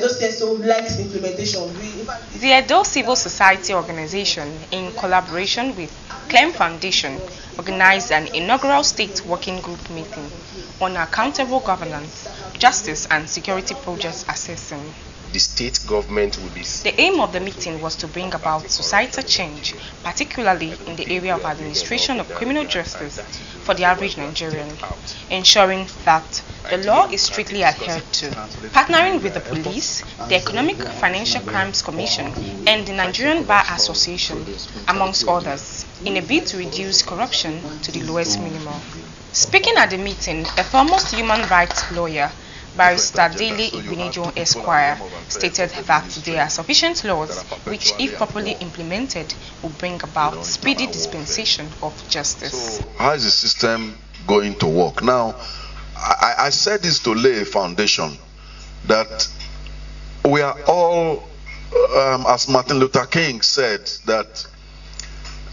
Edo State so likes implementation. The Edo Civil Society Organization, in collaboration with Clem Foundation, organized an inaugural state working group meeting on accountable governance, justice and security projects assessing. The state government will be... The aim of the meeting was to bring about societal change, particularly in the area of administration of criminal justice for the average Nigerian, ensuring that the law is strictly adhered to, partnering with the police, the Economic Financial Crimes Commission, and the Nigerian Bar Association, amongst others, in a bid to reduce corruption to the lowest minimum. Speaking at the meeting, a foremost human rights lawyer, Barrister Dele Igbinedion Esq, stated that there are sufficient laws which, if properly implemented, will bring about speedy dispensation of justice. So how is the system going to work? Now, I said this to lay a foundation that we are all, as Martin Luther King said, that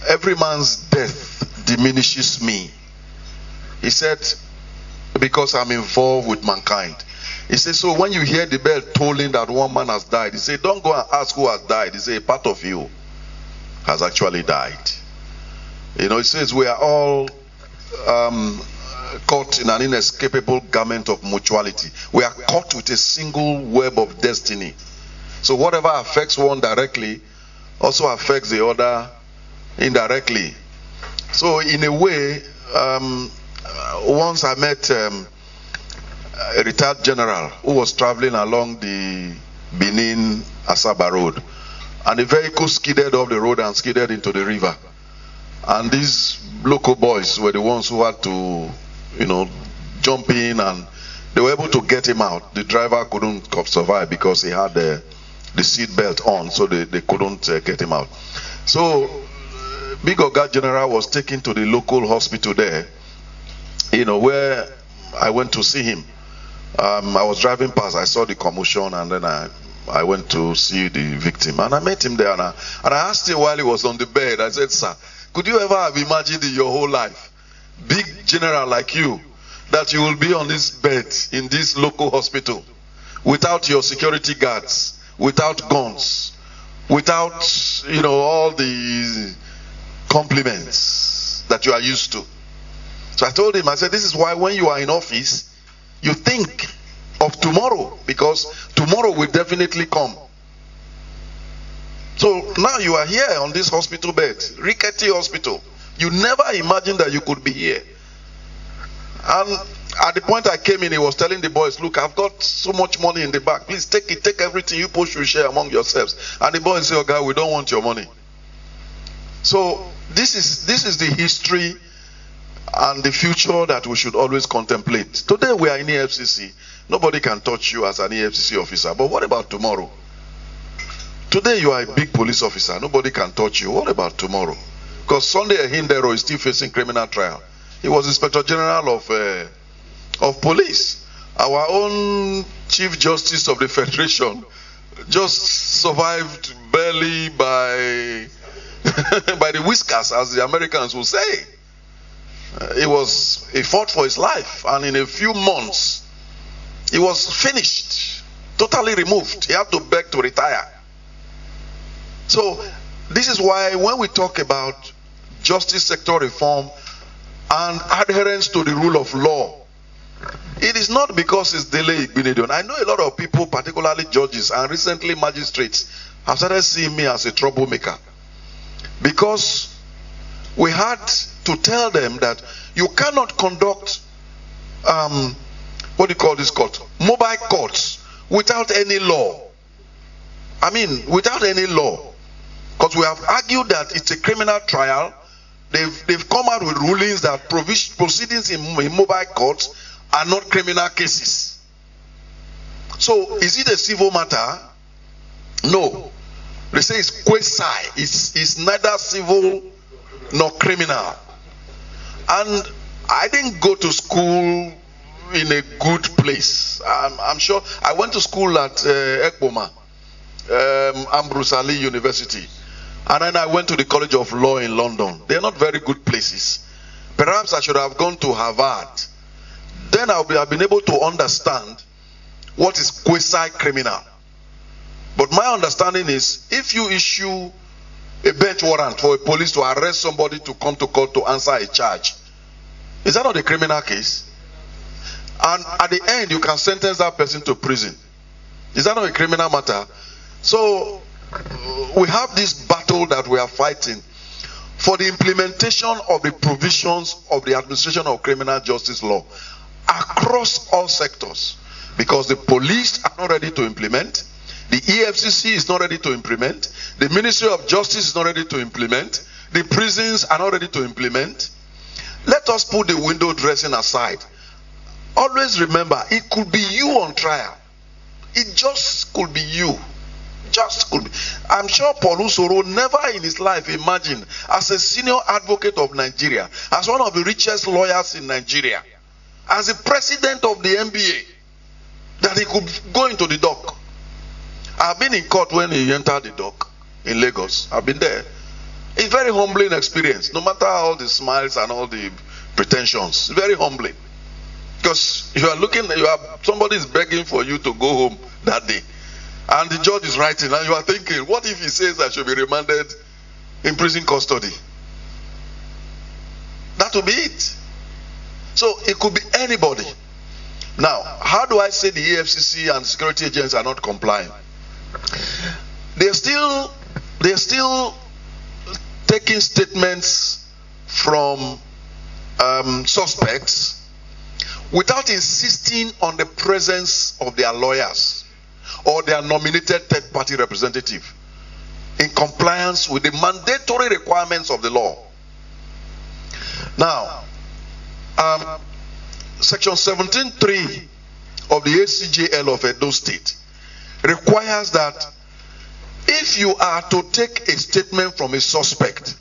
every man's death diminishes me. He said, because I'm involved with mankind. He says, so when you hear the bell tolling that one man has died, he said, don't go and ask who has died. He said, a part of you has actually died. You know, he says we are all caught in an inescapable garment of mutuality. We are caught with a single web of destiny. So whatever affects one directly also affects the other indirectly. So in a way, once I met a retired general who was traveling along the Benin-Asaba road, and a vehicle skidded off the road and skidded into the river. And these local boys were the ones who had to, jump in, and they were able to get him out. The driver couldn't survive because he had the seat belt on, so they couldn't get him out. So Big Oga General was taken to the local hospital there, where I went to see him. I was driving past, I saw the commotion, and then I went to see the victim, and I met him there, and I asked him while he was on the bed. I said, sir, could you ever have imagined in your whole life, big general like you, that you will be on this bed in this local hospital without your security guards, without guns, without all the compliments that you are used to? So I told him, I said, this is why when you are in office, you think of tomorrow, because tomorrow will definitely come. So now you are here on this hospital bed, rickety hospital. You never imagined that you could be here. And at the point I came in, he was telling the boys, look, I've got so much money in the back. Please take it, take everything. You both should share among yourselves. And the boys say, oh God, we don't want your money. So this is the history and the future that we should always contemplate. Today we are in EFCC. Nobody can touch you as an EFCC officer. But what about tomorrow? Today you are a big police officer. Nobody can touch you. What about tomorrow? Because Sunday Ehindero is still facing criminal trial. He was Inspector General of Police. Our own Chief Justice of the Federation just survived barely by by the whiskers, as the Americans will say. He fought for his life, and in a few months he was finished, totally removed. He had to beg to retire. So this is why when we talk about justice sector reform and adherence to the rule of law, it is not because it's Dele Igbinedion. I know a lot of people, particularly judges and recently magistrates, have started seeing me as a troublemaker, because we had to tell them that you cannot conduct what do you call this court? Mobile courts without any law. I mean, without any law. Because we have argued that it's a criminal trial. They've come out with rulings that proceedings in mobile courts are not criminal cases. So, is it a civil matter? No. They say it's quasi. It's neither civil nor criminal. And I didn't go to school in a good place. I'm sure I went to school at Ekboma, Ambrose Ali University, and then I went to the College of Law in London. They're not very good places. Perhaps I should have gone to Harvard. Then I've been able to understand what is quasi-criminal. But my understanding is, if you issue a bench warrant for a police to arrest somebody to come to court to answer a charge, is that not a criminal case? And at the end, you can sentence that person to prison. Is that not a criminal matter? So, we have this battle that we are fighting for the implementation of the provisions of the administration of criminal justice law across all sectors, because the police are not ready to implement, the EFCC is not ready to implement, the Ministry of Justice is not ready to implement, the prisons are not ready to implement. Let us put the window dressing aside. Always remember, it could be you on trial. It just could be you. Just could be. I'm sure Paul Usoro never in his life imagined, as a senior advocate of Nigeria, as one of the richest lawyers in Nigeria, as the president of the NBA, that he could go into the dock. I've been in court when he entered the dock in Lagos. I've been there. It's a very humbling experience, no matter all the smiles and all the pretensions. Very humbling. Because somebody is begging for you to go home that day. And the judge is writing, and you are thinking, what if he says I should be remanded in prison custody? That will be it. So it could be anybody. Now, how do I say the EFCC and security agents are not complying? They're still taking statements from suspects without insisting on the presence of their lawyers or their nominated third-party representative in compliance with the mandatory requirements of the law. Now, Section 17.3 of the ACJL of Edo State requires that if you are to take a statement from a suspect,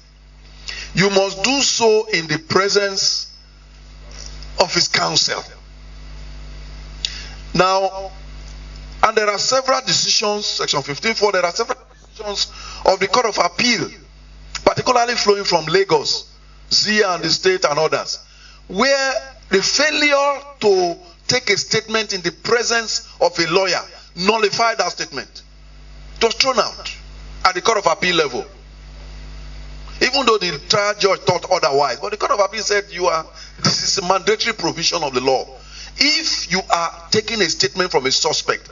you must do so in the presence of his counsel. Now, and there are several decisions, Section 15.4, there are several decisions of the Court of Appeal, particularly flowing from Lagos, Zia and the state and others, where the failure to take a statement in the presence of a lawyer nullified that statement. It was thrown out at the Court of Appeal level. Even though the trial judge thought otherwise, but the Court of Appeal said this is a mandatory provision of the law. If you are taking a statement from a suspect,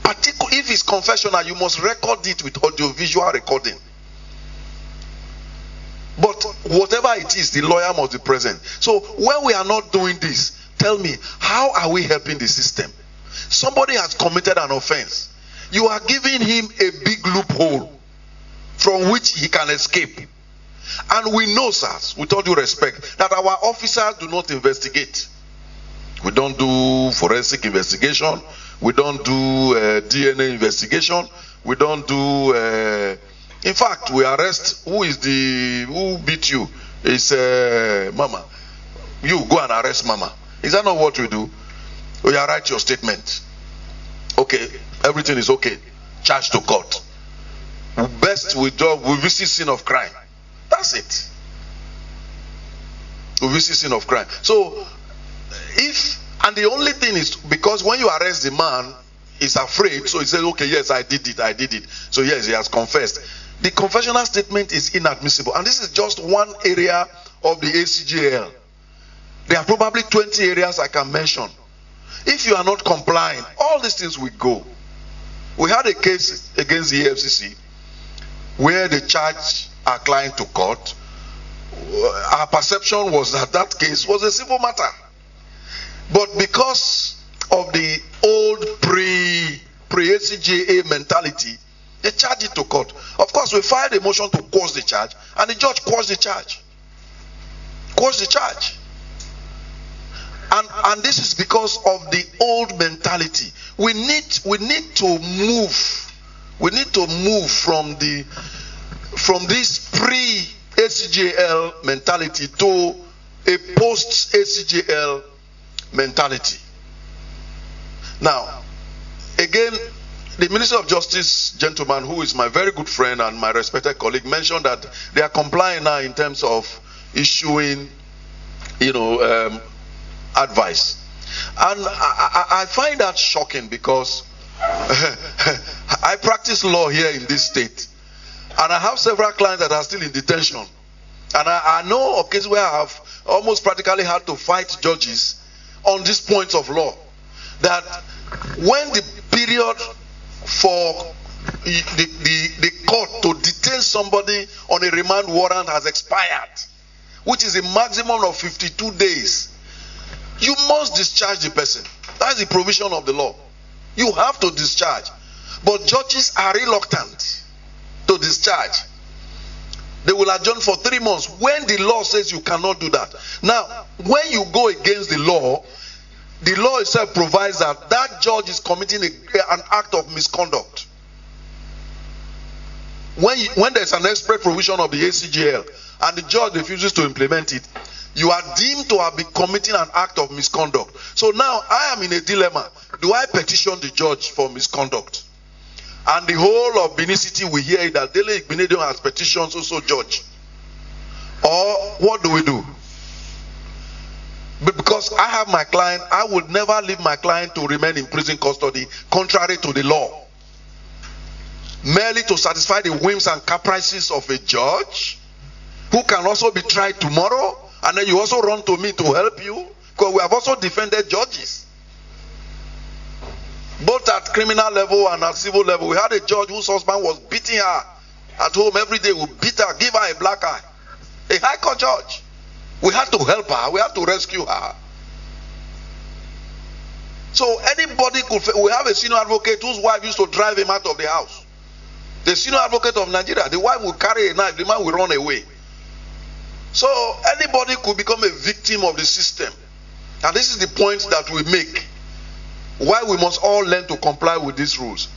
particularly if it's confessional, you must record it with audiovisual recording. But whatever it is, the lawyer must be present. So when we are not doing this, tell me, how are we helping the system? Somebody has committed an offense. You are giving him a big loophole from which he can escape. And we know, sirs, with all due respect, that our officers do not investigate. We don't do forensic investigation. We don't do DNA investigation. We don't do... in fact, we arrest who beat you. It's Mama. You go and arrest Mama. Is that not what we do? We write your statement. Okay, everything is okay. Charge to court. Best we visit scene of crime. That's it. We visit scene of crime. So, and the only thing is, because when you arrest the man, he's afraid, so he says, okay, yes, I did it. So yes, he has confessed. The confessional statement is inadmissible. And this is just one area of the ACJL. There are probably 20 areas I can mention. If you are not complying, all these things will go. We had a case against the EFCC where they charged our client to court. Our perception was that that case was a civil matter. But because of the old pre-ACJA mentality, they charged it to court. Of course, we filed a motion to quash the charge, and the judge quashed the charge. Quashed the charge. And this is because of the old mentality. We need to move. We need to move from this pre-ACJL mentality to a post-ACJL mentality. Now, again, the Minister of Justice gentleman, who is my very good friend and my respected colleague, mentioned that they are complying now in terms of issuing, advice. And I find that shocking, because I practice law here in this state, and I have several clients that are still in detention. And I know of cases where I have almost practically had to fight judges on these points of law. That when the period for the court to detain somebody on a remand warrant has expired, which is a maximum of 52 days, you must discharge the person. That's the provision of the law. You have to discharge. But judges are reluctant to discharge. They will adjourn for 3 months when the law says you cannot do that. Now, when you go against the law itself provides that that judge is committing an act of misconduct. When there's an express provision of the ACGL and the judge refuses to implement it, you are deemed to have been committing an act of misconduct. So now I am in a dilemma. Do I petition the judge for misconduct? And the whole of Benin City will hear it that Dele Igbinedion has petitions also judge. Or what do we do? Because I have my client, I would never leave my client to remain in prison custody contrary to the law. Merely to satisfy the whims and caprices of a judge who can also be tried tomorrow, and then you also run to me to help you, because we have also defended judges. Both at criminal level and at civil level. We had a judge whose husband was beating her at home every day. We beat her, give her a black eye. A high court judge. We had to help her. We had to rescue her. So anybody could. We have a senior advocate whose wife used to drive him out of the house. The senior advocate of Nigeria, the wife will carry a knife, the man will run away. So anybody could become a victim of the system. And this is the point that we make. Why we must all learn to comply with these rules.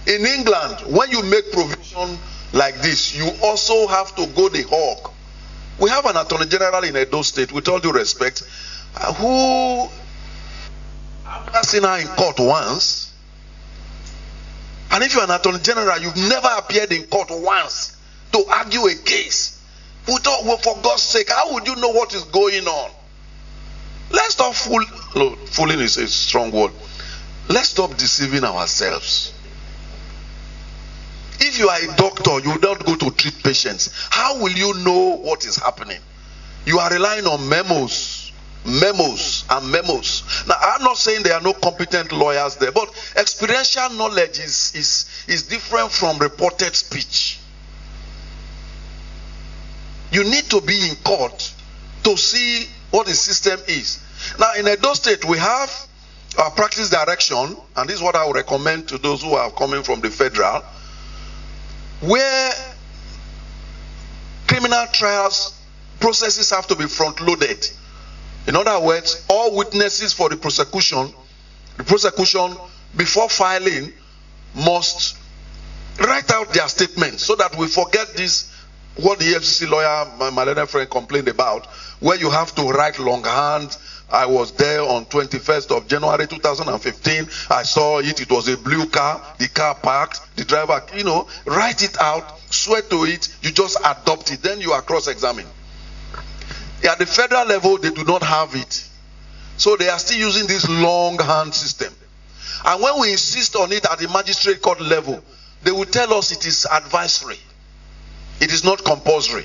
In England, when you make provision like this, you also have to go the hog. We have an attorney general in Edo State, with all due respect, who I've not seen her in court once. And if you're an attorney general, you've never appeared in court once to argue a case. We thought, well, for God's sake, how would you know what is going on? Let's stop fooling is a strong word. Let's stop deceiving ourselves. If you are a doctor, you don't go to treat patients. How will you know what is happening? You are relying on memos and memos. Now, I'm not saying there are no competent lawyers there, but experiential knowledge is different from reported speech. You need to be in court to see what the system is. Now, in Edo State, we have our practice direction, and this is what I would recommend to those who are coming from the federal, where criminal trials processes have to be front-loaded. In other words, all witnesses for the prosecution before filing must write out their statements so that we forget this, what the FCC lawyer, my learned friend, complained about, where you have to write longhand. I was there on 21st of January 2015. I saw it. It was a blue car. The car parked. The driver, write it out, swear to it. You just adopt it. Then you are cross-examined. At the federal level, they do not have it. So they are still using this longhand system. And when we insist on it at the magistrate court level, they will tell us it is advisory. It is not compulsory.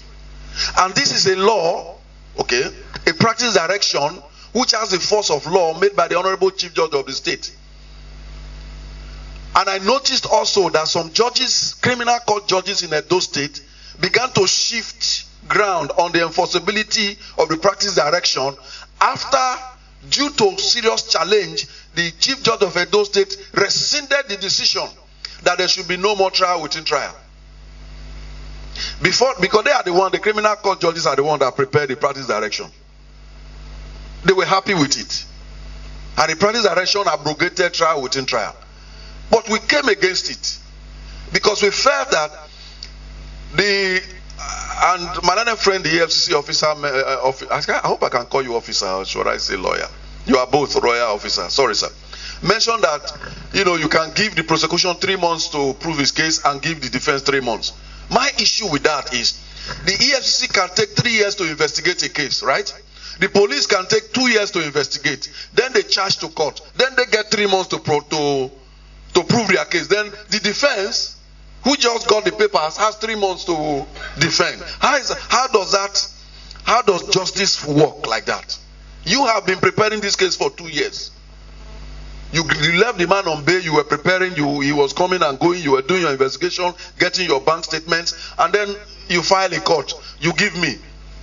And this is a law, a practice direction, which has the force of law made by the Honorable Chief Judge of the state. And I noticed also that some judges, criminal court judges in Edo State, began to shift ground on the enforceability of the practice direction after, due to serious challenge, the Chief Judge of Edo State rescinded the decision that there should be no more trial within trial. Because they are the criminal court judges are the ones that prepared the practice direction. They were happy with it. And the practice direction abrogated trial within trial. But we came against it because we felt that and my other friend, the FCC officer, I hope I can call you officer, or should I say lawyer? You are both royal officers. Sorry, sir. Mentioned that, you can give the prosecution 3 months to prove his case and give the defense 3 months. My issue with that is the EFCC can take 3 years to investigate a case, right? The police can take 2 years to investigate. Then they charge to court. Then they get 3 months to to prove their case. Then the defense, who just got the papers, has 3 months to defend. How does justice work like that? You have been preparing this case for 2 years. You left the man on bail, you were preparing, he was coming and going, you were doing your investigation, getting your bank statements, and then you file in court. You give me.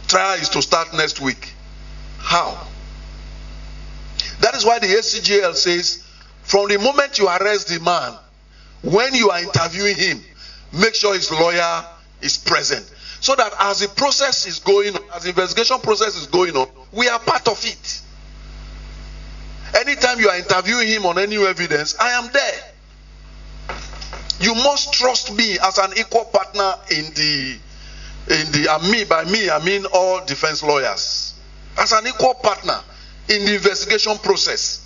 Trial is to start next week. How? That is why the SCJL says, from the moment you arrest the man, when you are interviewing him, make sure his lawyer is present. So that as the process is going on, as the investigation process is going on, we are part of it. Anytime you are interviewing him on any evidence, I am there. You must trust me as an equal partner and me, by me, I mean all defense lawyers. As an equal partner in the investigation process.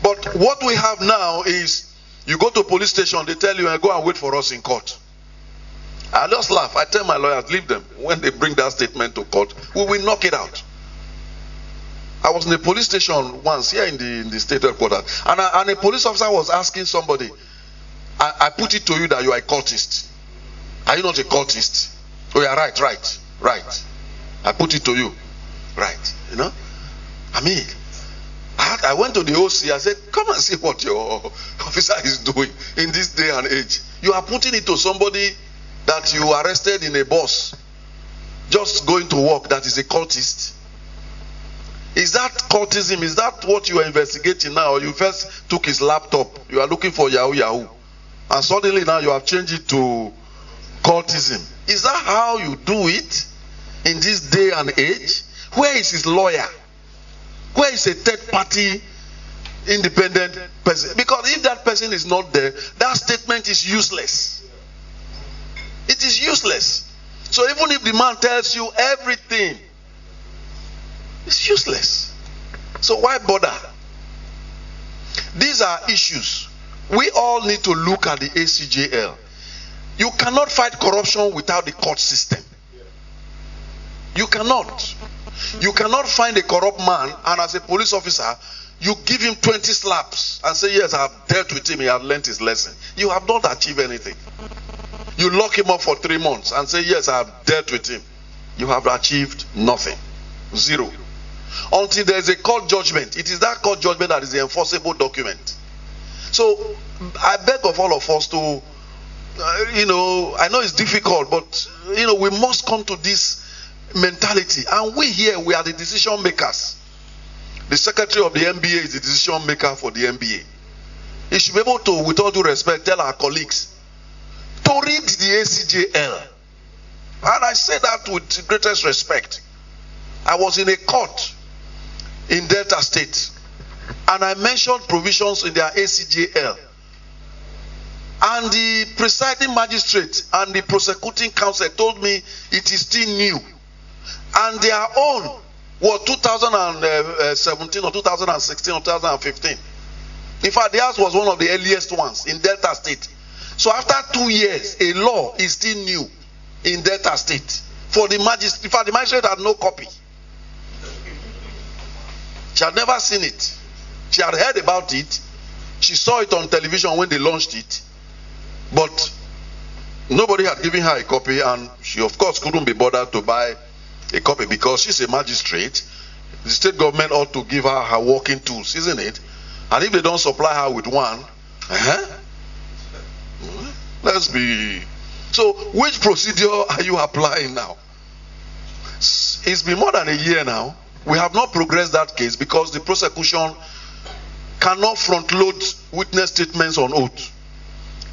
But what we have now is, you go to police station, they tell you, go and wait for us in court. I just laugh. I tell my lawyers, leave them. When they bring that statement to court, we will knock it out. I was in a police station once here in the state headquarters, and a police officer was asking somebody, I put it to you that you are a cultist. Are you not a cultist? Oh yeah, right. I put it to you. Right. You know? I mean, I went to the OC, I said, come and see what your officer is doing in this day and age. You are putting it to somebody that you arrested in a bus, just going to work, that is a cultist. Is that cultism? Is that what you are investigating now? You first took his laptop, you are looking for Yahoo, and suddenly now you have changed it to cultism. Is that how you do it in this day and age? Where is his lawyer? Where is a third party independent person? Because if that person is not there, that statement is useless. It is useless. So even if the man tells you everything, it's useless. So why bother? These are issues. We all need to look at the ACJL. You cannot fight corruption without the court system. You cannot. You cannot find a corrupt man, and as a police officer, you give him 20 slaps and say, yes, I have dealt with him, he has learned his lesson. You have not achieved anything. You lock him up for 3 months and say, yes, I have dealt with him. You have achieved nothing. Zero. Until there is a court judgment. It is that court judgment that is the enforceable document. So I beg of all of us to, I know it's difficult, but we must come to this mentality. And we here, we are the decision makers. The secretary of the NBA is the decision maker for the NBA. He should be able to, with all due respect, tell our colleagues to read the ACJL. And I say that with greatest respect. I was in a court in Delta State, and I mentioned provisions in their ACJL. And the presiding magistrate and the prosecuting counsel told me it is still new. And their own was 2017 or 2016 or 2015. In fact, theirs was one of the earliest ones in Delta State. So after 2 years, a law is still new in Delta State. For the magistrate, in fact, the magistrate had no copy. She had never seen it. She had heard about it. She saw it on television when they launched it. But nobody had given her a copy, and she of course couldn't be bothered to buy a copy because she's a magistrate. The state government ought to give her her working tools, isn't it? And if they don't supply her with one, let's be... So which procedure are you applying now? It's been more than a year now. We have not progressed that case because the prosecution cannot front load witness statements on oath.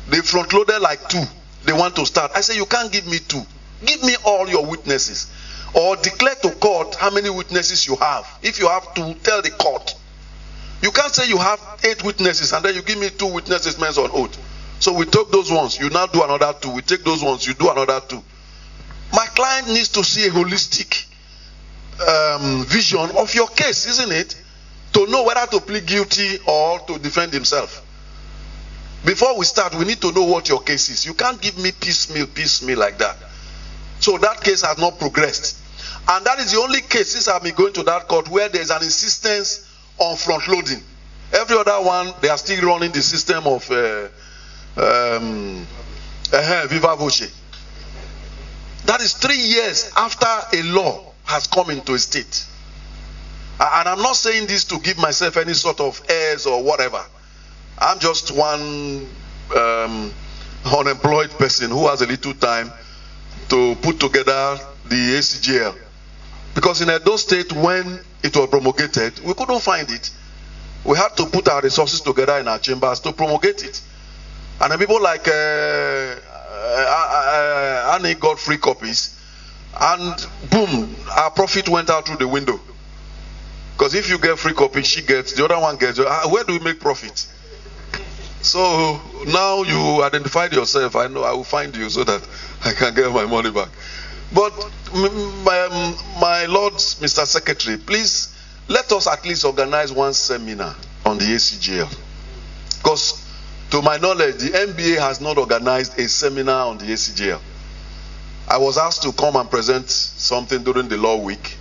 They front loaded like 2. They want to start. I say, you can't give me 2. Give me all your witnesses. Or declare to court how many witnesses you have. If you have 2, tell the court. You can't say you have 8 witnesses and then you give me 2 witness statements on oath. So we take those ones, you now do another 2. We take those ones, you do another 2. My client needs to see a holistic vision of your case, isn't it? To know whether to plead guilty or to defend himself. Before we start, we need to know what your case is. You can't give me piecemeal like that. So that case has not progressed. And that is the only case, since I've been going to that court, where there is an insistence on front loading. Every other one, they are still running the system of Viva Voce. That is 3 years after a law has come into a state. And I'm not saying this to give myself any sort of airs or whatever. I'm just one unemployed person who has a little time to put together the ACGL. Because in Edo State, when it was promulgated, we couldn't find it. We had to put our resources together in our chambers to promulgate it. And then people like Annie got free copies, and boom, our profit went out through the window. Because if you get free copies, she gets, the other one gets. Where do we make profit? So now you identified yourself. I know I will find you so that I can get my money back. But my lords, Mr. Secretary, please let us at least organize one seminar on the ACGL. Because to my knowledge, the NBA has not organized a seminar on the ACGL. I was asked to come and present something during the law week.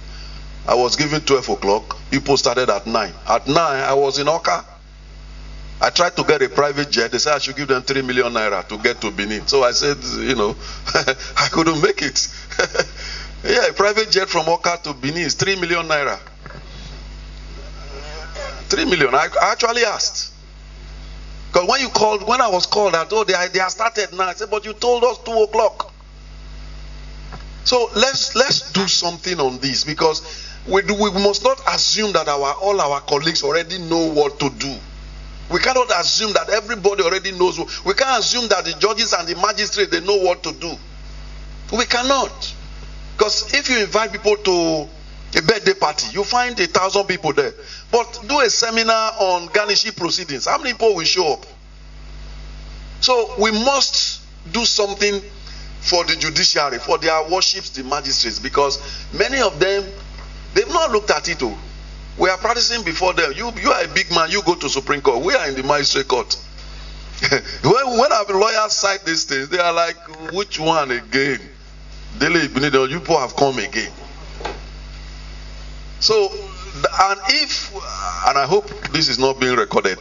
I was given 12 o'clock. People started at 9. At 9, I was in Oka. I tried to get a private jet. They said I should give them 3 million naira to get to Benin. So I said, I couldn't make it. Yeah, a private jet from Oka to Benin is 3 million naira. 3 million. I actually asked. Because when I was called, I told they are started now. I said, but you told us 2 o'clock. So let's do something on this, because we must not assume that all our colleagues already know what to do. We cannot assume that everybody already knows. We can't assume that the judges and the magistrates, they know what to do. We cannot. Because if you invite people to a birthday party, you find 1,000 people there. But do a seminar on garnishing proceedings. How many people will show up? So we must do something for the judiciary, for their worships, the magistrates, because many of them, they've not looked at it. We are practicing before them. You are a big man, you go to Supreme Court. We are in the magistrate court. when our lawyers cite these things, they are like, which one again? Dele Igbinedion, you people have come again. So, and I hope this is not being recorded,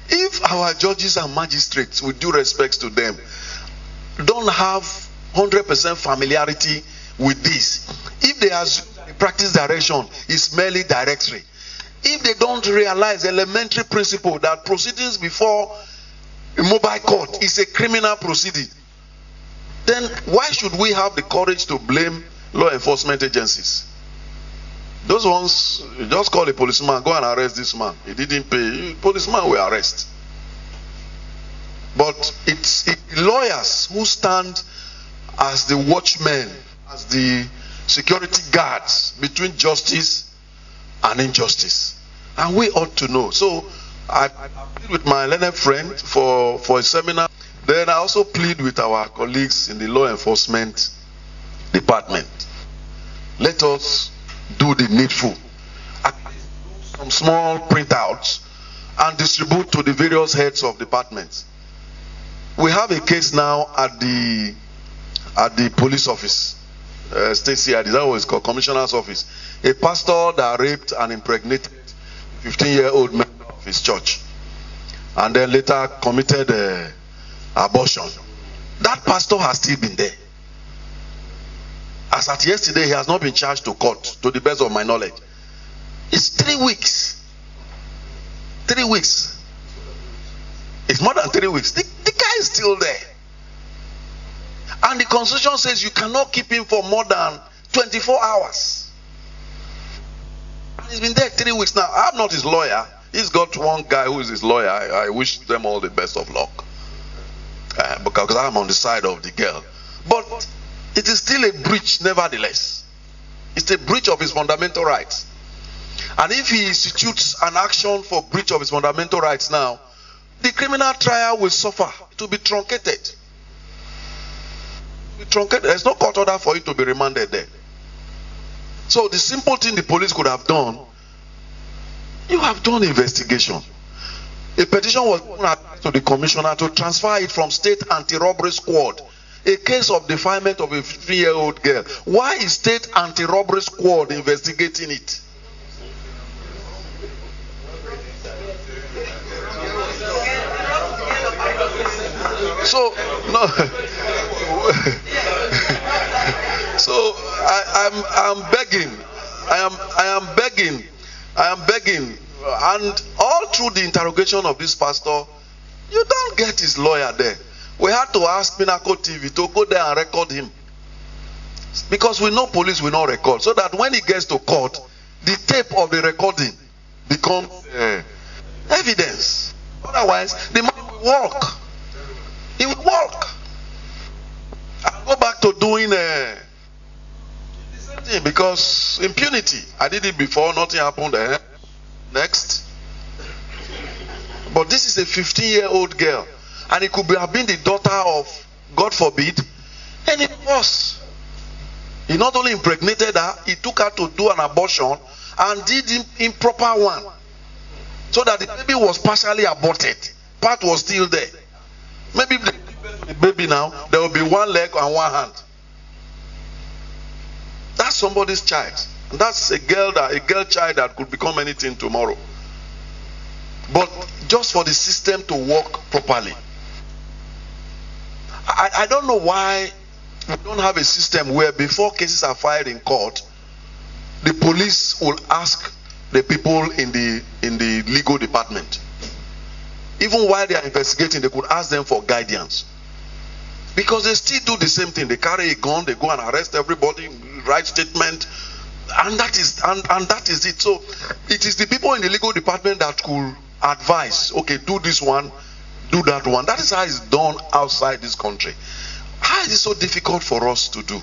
if our judges and magistrates, with due respects to them, don't have 100% familiarity with this, if they assume the practice direction is merely directory, if they don't realize the elementary principle that proceedings before a mobile court is a criminal proceeding, then why should we have the courage to blame law enforcement agencies? Those ones, just call a policeman, go and arrest this man. He didn't pay. Policeman will arrest. But it's lawyers who stand as the watchmen, as the security guards between justice and injustice. And we ought to know. So I plead with my learned friend for a seminar. Then I also plead with our colleagues in the law enforcement department. Let us do the needful. Some small printouts and distribute to the various heads of departments. We have a case now at the police office, state CID, that was called Commissioner's office. A pastor that raped and impregnated 15-year-old member of his church, and then later committed abortion. That pastor has still been there. As at yesterday, he has not been charged to court, to the best of my knowledge. It's 3 weeks. 3 weeks. It's more than 3 weeks. The guy is still there. And the constitution says you cannot keep him for more than 24 hours. And he's been there 3 weeks now. I'm not his lawyer. He's got one guy who is his lawyer. I wish them all the best of luck. Because I'm on the side of the girl. But it is still a breach, nevertheless. It's a breach of his fundamental rights. And if he institutes an action for breach of his fundamental rights now, the criminal trial will suffer. It will be truncated. There's no court order for it to be remanded there. So the simple thing the police could have done, you have done investigation. A petition was put to the commissioner to transfer it from state anti-robbery squad. A case of defilement of a 3-year-old girl. Why is state anti-robbery squad investigating it? So no. So I'm begging. I am begging. And all through the interrogation of this pastor, you don't get his lawyer there. We had to ask Pinnacle TV to go there and record him. Because we know police will not record. So that when he gets to court, the tape of the recording becomes evidence. Otherwise, the man will walk. He will walk. I'll go back to doing the same thing because impunity. I did it before, nothing happened there. Next. But this is a 15-year-old girl. And it could have been the daughter of, God forbid, any of us. He not only impregnated her, he took her to do an abortion and did improper one. So that the baby was partially aborted. Part was still there. Maybe the baby now, there will be one leg and one hand. That's somebody's child. And that's a girl child that could become anything tomorrow. But just for the system to work properly. I don't know why we don't have a system where before cases are filed in court, the police will ask the people in the legal department. Even while they are investigating, they could ask them for guidance. Because they still do the same thing. They carry a gun, they go and arrest everybody, write statement, and that is it. So it is the people in the legal department that could advise, okay, do this one, do that one. That is how it's done outside this country. How is it so difficult for us to do?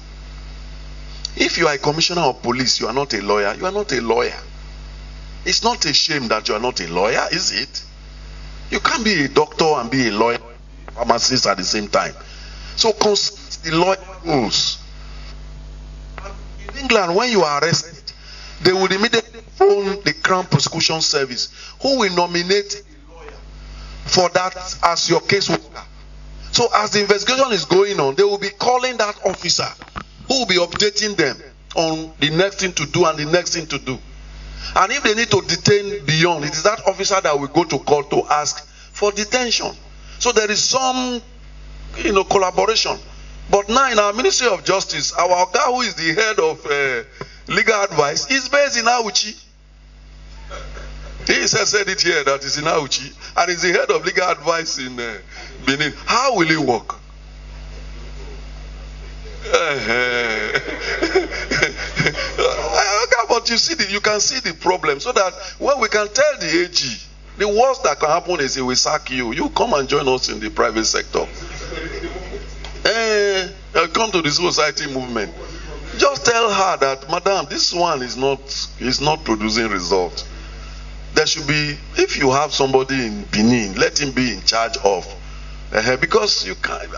If you are a commissioner of police, you are not a lawyer. You are not a lawyer. It's not a shame that you are not a lawyer, is it? You can't be a doctor and be a lawyer, pharmacist at the same time. So consult the lawyer rules. In England, when you are arrested, they will immediately phone the Crown Prosecution Service, who will nominate a lawyer for that as your caseworker. So as the investigation is going on, they will be calling that officer who will be updating them on the next thing to do and the next thing to do. And if they need to detain beyond, it is that officer that will go to court to ask for detention. So there is some, collaboration. But now in our Ministry of Justice, our guy who is the head of legal advice is based in Auchi. He said it here that is in Auchi, and is the head of legal advice in Benin. How will it work? But you can see the problem, so that when we can tell the AG, the worst that can happen is he will sack you. You come and join us in the private sector. Come to the society movement. Just tell her that, madam, this one is not producing results. There should be, if you have somebody in Benin, let him be in charge of. Because you can't,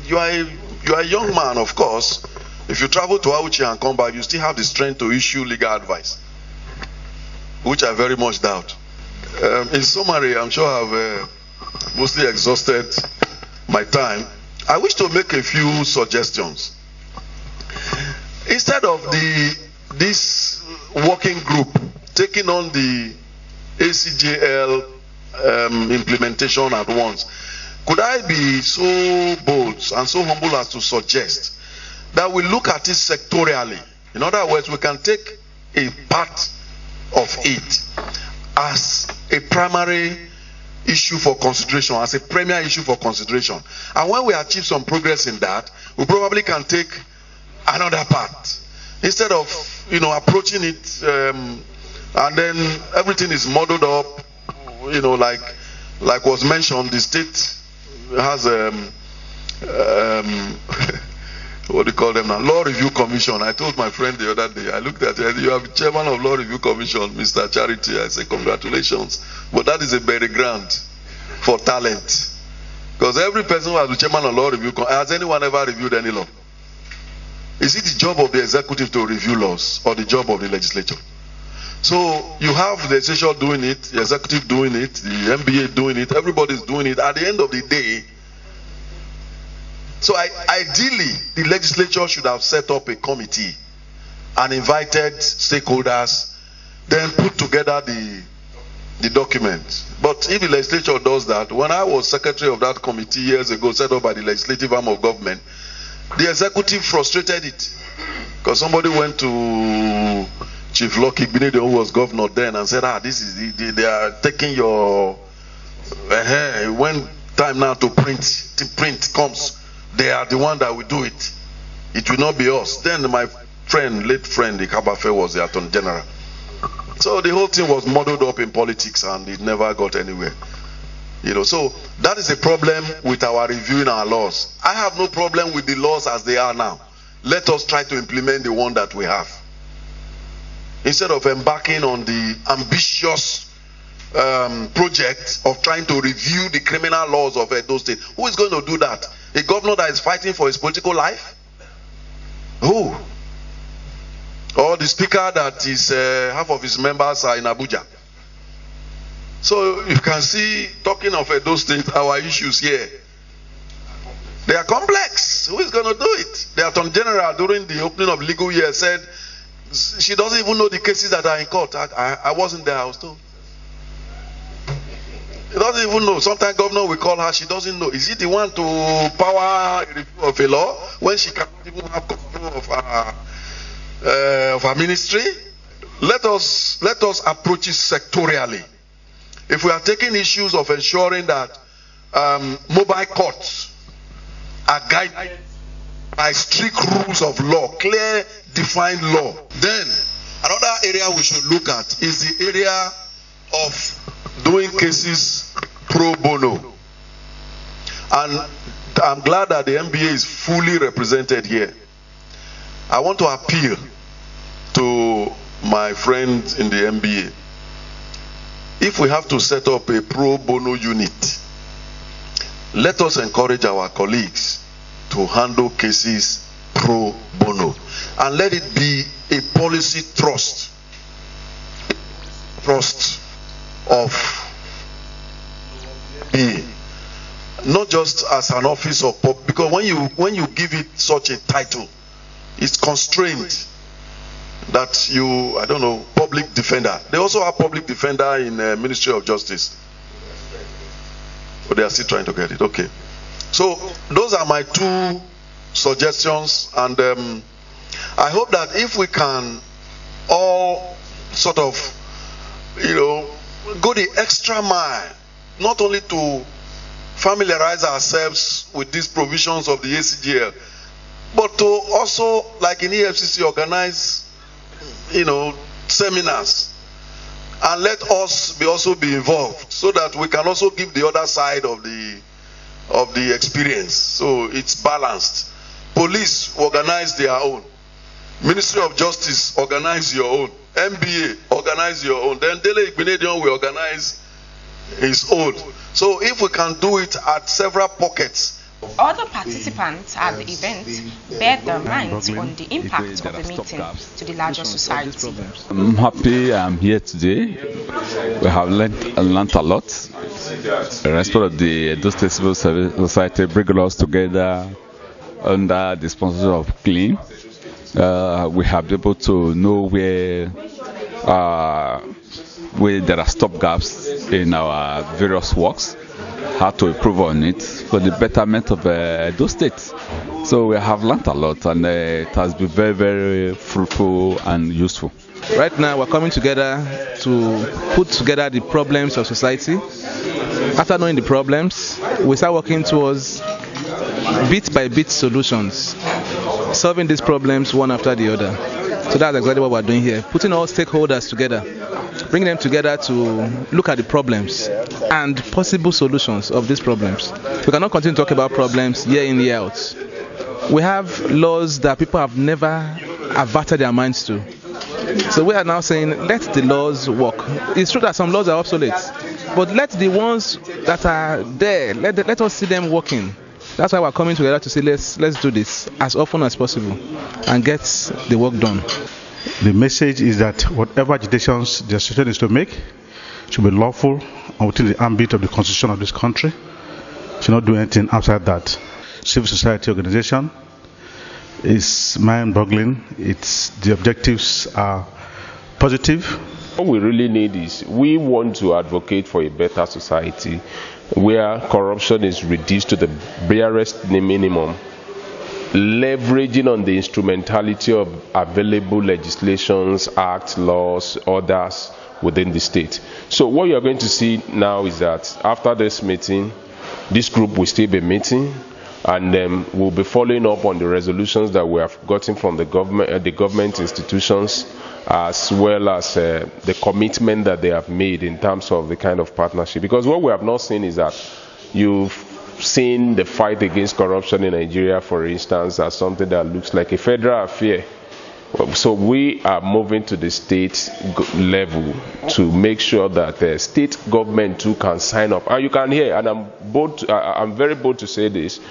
you are a young man, of course. If you travel to Auchi and come back, you still have the strength to issue legal advice, which I very much doubt. In summary, I'm sure I've mostly exhausted my time. I wish to make a few suggestions. Instead of this working group taking on the ACJL implementation at once, could I be so bold and so humble as to suggest that we look at it sectorially? In other words, we can take a part of it as a primary issue for consideration, as a premier issue for consideration. And when we achieve some progress in that, we probably can take another part. Instead of, approaching it and then everything is muddled up, like was mentioned, the state has what do you call them now? Law Review Commission. I told my friend the other day, I looked at it, you have chairman of Law Review Commission, Mr. Charity. I said, congratulations. But that is a very ground for talent. Because every person who has been chairman of Law Review Commission, has anyone ever reviewed any law? Is it the job of the executive to review laws or the job of the legislature? So you have the legislature doing it, the executive doing it, the MBA doing it, everybody is doing it. At the end of the day, so ideally, the legislature should have set up a committee and invited stakeholders, then put together the document. But if the legislature does that, when I was secretary of that committee years ago, set up by the legislative arm of government, the executive frustrated it. Because somebody went to Chief Dele Igbinedion, who was governor then, and said, this is they are taking your when time now to print comes, they are the one that will do it. It will not be us. Then my late friend Ikabafe, was the Attorney General. So the whole thing was muddled up in politics, and it never got anywhere. So that is a problem with our reviewing our laws. I have no problem with the laws as they are now. Let us try to implement the one that we have, instead of embarking on the ambitious project of trying to review the criminal laws of Edo State. Who is going to do that? A governor that is fighting for his political life? Who? Or the speaker that is half of his members are in Abuja? So you can see, talking of Edo State, our issues here, they are complex. Who is going to do it? The Attorney General, during the opening of legal year, said she doesn't even know the cases that are in court. I wasn't there, I was told. She doesn't even know. Sometimes governor will call her, she doesn't know. Is it the one to power review of a law when she cannot even have control of her ministry? Let us approach it sectorially. If we are taking issues of ensuring that mobile courts are guided by strict rules of law, clear, defined law, then another area we should look at is the area of doing cases pro bono. And I'm glad that the NBA is fully represented here. I want to appeal to my friends in the NBA. If we have to set up a pro bono unit, let us encourage our colleagues to handle cases pro bono, and let it be a policy thrust of be, not just as an office of because when you give it such a title, it's constrained that you, I don't know, public defender. They also have public defender in Ministry of Justice, but they are still trying to get it. Okay, so those are my two suggestions, and I hope that if we can all sort of, go the extra mile, not only to familiarize ourselves with these provisions of the ACGL, but to also, like in EFCC, organize seminars, and let us also be involved, so that we can also give the other side of the experience, so it's balanced. Police organize their own, Ministry of Justice organize your own, MBA organize your own, then Dele Igbinedion will organize his own. So if we can do it at several pockets. Other participants at the event bared their minds on the impact of the meeting to the larger society. I'm happy I'm here today. We have learned a lot. The respect of the Edo State Civil Service Society bringing us together under the sponsorship of CLEAN. We have been able to know where there are stop gaps in our various works, how to improve on it for the betterment of Edo State. So we have learned a lot, and it has been very, very fruitful and useful. Right now we're coming together to put together the problems of society. After knowing the problems, we start working towards bit by bit solutions, solving these problems one after the other. So that's exactly what we're doing here, putting all stakeholders together, bringing them together to look at the problems and possible solutions of these problems. We cannot continue to talk about problems year in, year out. We have laws that people have never averted their minds to. So we are now saying, let the laws work. It's true that some laws are obsolete, but let the ones that are there, let us see them working. That's why we're coming together to say, let's do this as often as possible and get the work done. The message is that whatever agitations the association is to make should be lawful and within the ambit of the constitution of this country. Should not do anything outside that. Civil society organization is mind-boggling. The objectives are positive, What we really need is, we want to advocate for a better society where corruption is reduced to the barest minimum, leveraging on the instrumentality of available legislations, acts, laws, orders within the state. So what you're going to see now is that after this meeting, this group will still be meeting, and we'll be following up on the resolutions that we have gotten from the government institutions, as well as the commitment that they have made in terms of the kind of partnership. Because what we have not seen is that you've seen the fight against corruption in Nigeria, for instance, as something that looks like a federal affair. So we are moving to the state level to make sure that the state government too can sign up. And you can hear, and I'm very bold to say this,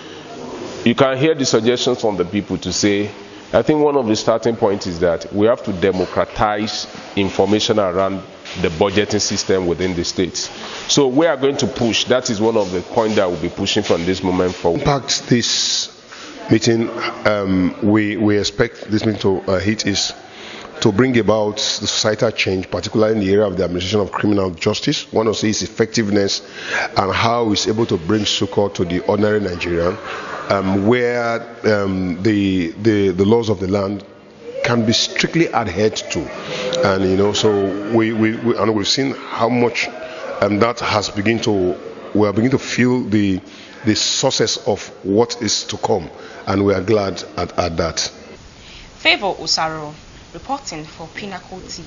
you can hear the suggestions from the people to say, I think one of the starting points is that we have to democratize information around the budgeting system within the states. So we are going to push. That is one of the points that we'll be pushing from this moment forward. Impact this meeting, we expect this meeting to hit is to bring about the societal change, particularly in the area of the administration of criminal justice. One of its effectiveness and how it's able to bring succor to the ordinary Nigerian, where the laws of the land can be strictly adhered to, and so we've seen how much that has we are beginning to feel the sources of what is to come, and we are glad at that. Favor Osaro, reporting for Pinnacle TV.